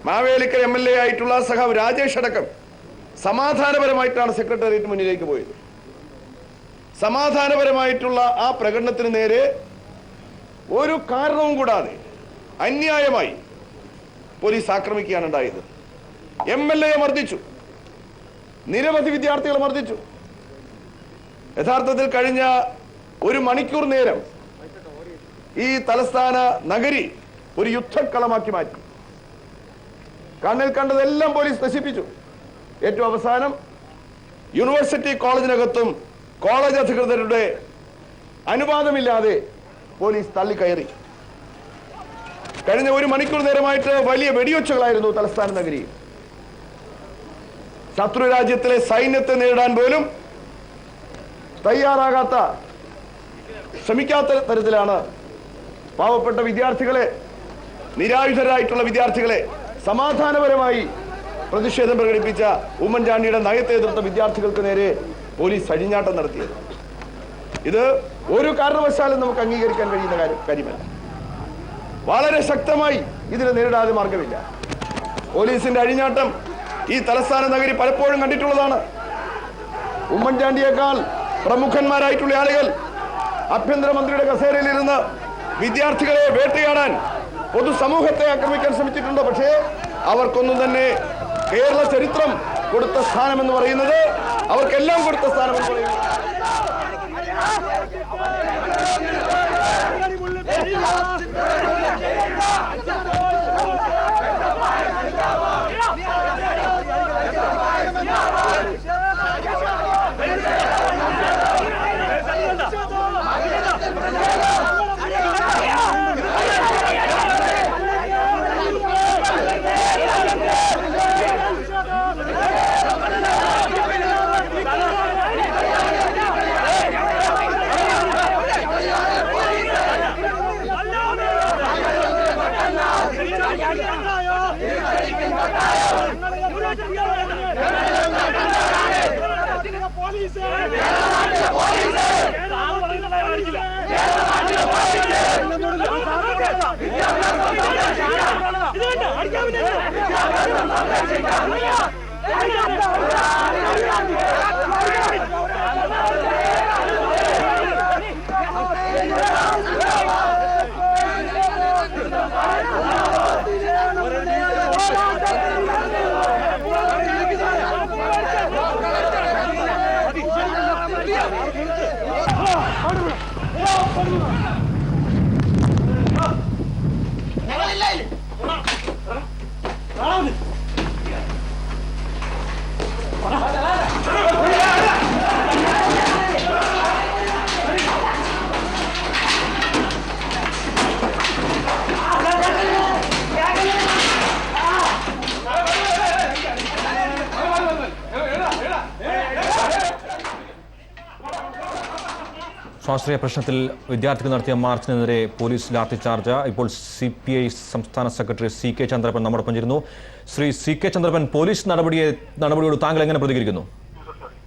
Mavelikkara MLA ആയിട്ടുള്ള സഖാവ് രാജേഷ് അടക്കം സമാധാനപരമായിട്ടാണ് സെക്രട്ടേറിയറ്റ് മുന്നിലേക്ക് പോയത്. സമാധാനപരമായിട്ടുള്ള ആ പ്രകടനത്തിന് നേരെ ഒരു കാരണവും കൂടാതെ അന്യായമായി പോലീസ് ആക്രമിക്കുകയാണ് ഉണ്ടായത്. MLA മർദ്ദിച്ചു, നിരവധി വിദ്യാർത്ഥികളെ മർദ്ദിച്ചു. യഥാർത്ഥത്തിൽ കഴിഞ്ഞ ഒരു മണിക്കൂർ നേരം ഈ തലസ്ഥാന നഗരി ഒരു യുദ്ധക്കളമാക്കി മാറ്റി. കണ്ണിൽ കണ്ടതെല്ലാം പോലീസ് നശിപ്പിച്ചു. ഏറ്റവും അവസാനം യൂണിവേഴ്സിറ്റി കോളേജിനകത്തും കോളേജ് അധികൃതരുടെ അനുവാദമില്ലാതെ പോലീസ് തള്ളിക്കയറി. കഴിഞ്ഞ ഒരു മണിക്കൂർ നേരമായിട്ട് വലിയ വെടിയൊച്ചകളായിരുന്നു തലസ്ഥാന നഗരിയിൽ. ശത്രു രാജ്യത്തിലെ സൈന്യത്തെ നേരിടാൻ പോലും തയ്യാറാകാത്ത, ശ്രമിക്കാത്ത തരത്തിലാണ് പാവപ്പെട്ട വിദ്യാർത്ഥികളെ, നിരായുധരായിട്ടുള്ള വിദ്യാർത്ഥികളെ, സമാധാനപരമായി പ്രതിഷേധം പ്രകടിപ്പിച്ച ഉമ്മൻചാണ്ടിയുടെ നയത്തെ എതിർത്ത വിദ്യാർത്ഥികൾക്ക് നേരെ പോലീസ് അഴിഞ്ഞാട്ടം നടത്തിയത്. ഇത് ഒരു കാരണവശാലും നമുക്ക് അംഗീകരിക്കാൻ കഴിയുന്ന കാര്യമല്ല. വളരെ ശക്തമായി ഇതിനെ നേരിടാതെ മാർഗമില്ല. പോലീസിന്റെ അഴിഞ്ഞാട്ടം ഈ തലസ്ഥാന നഗരി പലപ്പോഴും കണ്ടിട്ടുള്ളതാണ്. ഉമ്മൻചാണ്ടിയേക്കാൾ പ്രമുഖന്മാരായിട്ടുള്ള ആളുകൾ ആഭ്യന്തരമന്ത്രിയുടെ കസേരയിലിരുന്ന് വിദ്യാർത്ഥികളെ വേട്ടയാടാൻ, പൊതുസമൂഹത്തെ ആക്രമിക്കാൻ ശ്രമിച്ചിട്ടുണ്ട്. പക്ഷേ അവർക്കൊന്നും തന്നെ കേരള ചരിത്രം കൊടുത്ത സ്ഥാനം എന്ന് പറയുന്നത്, അവർക്കെല്ലാം കൊടുത്ത സ്ഥാനം എന്ന് പറയുന്നത് സ്വാശ്രയ പ്രശ്നത്തിൽ വിദ്യാർത്ഥികൾ നടത്തിയ മാർച്ചിനെതിരെ പോലീസ് ലാത്തിചാർജ്. ഇപ്പോൾ CPI സംസ്ഥാന സെക്രട്ടറി CK ചന്ദ്രപ്പൻ നമ്മോടൊപ്പം ചേരുന്നു. ശ്രീ CK ചന്ദ്രപ്പൻ, പോലീസ് നടപടിയോട് താങ്കൾ എങ്ങനെ പ്രതികരിക്കുന്നു?